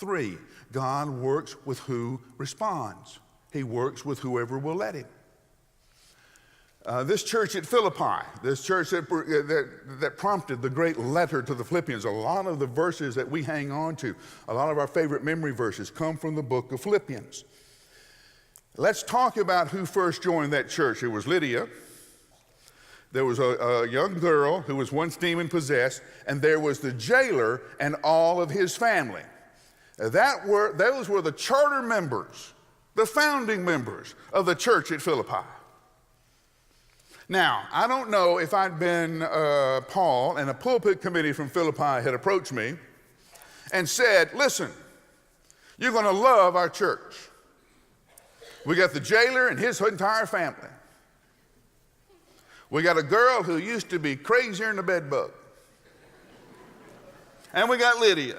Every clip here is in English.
3, God works with who responds. He works with whoever will let him. This church at Philippi, this church that prompted the great letter to the Philippians, a lot of the verses that we hang on to, a lot of our favorite memory verses come from the book of Philippians. Let's talk about who first joined that church. It was Lydia. There was a young girl who was once demon-possessed, and there was the jailer and all of his family. Those were the charter members, the founding members of the church at Philippi. Now, I don't know if I'd been Paul and a pulpit committee from Philippi had approached me and said, listen, you're going to love our church. We got the jailer and his entire family. We got a girl who used to be crazier than a bed bug. And we got Lydia.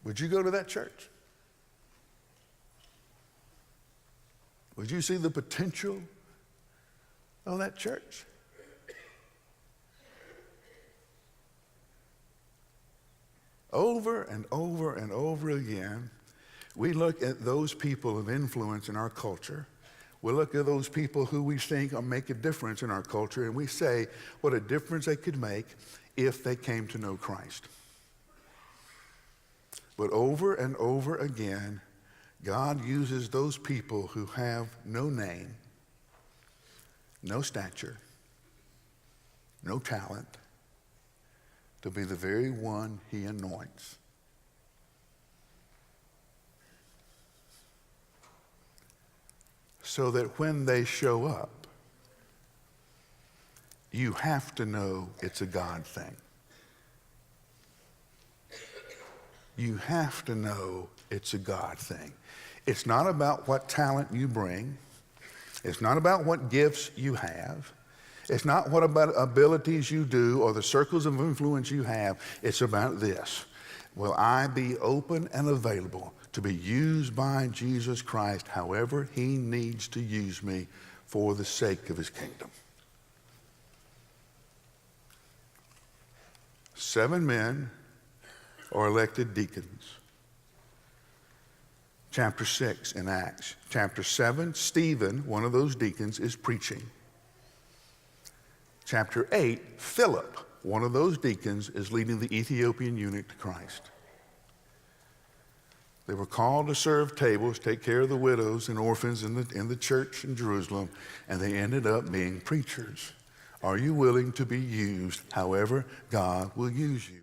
Would you go to that church? Would you see the potential of that church? Over and over and over again, we look at those people of influence in our culture. We look at those people who we think make a difference in our culture, and we say what a difference they could make if they came to know Christ. But over and over again, God uses those people who have no name, no stature, no talent, to be the very one he anoints. So that when they show up, you have to know it's a God thing. You have to know it's a God thing. It's not about what talent you bring. It's not about what gifts you have. It's not what about abilities you do or the circles of influence you have. It's about this. Will I be open and available to be used by Jesus Christ however he needs to use me for the sake of his kingdom? 7 men are elected deacons. Chapter 6 in Acts. Chapter 7, Stephen, one of those deacons, is preaching. Chapter 8, Philip, one of those deacons, is leading the Ethiopian eunuch to Christ. They were called to serve tables, take care of the widows and orphans in the church in Jerusalem, and they ended up being preachers. Are you willing to be used however God will use you?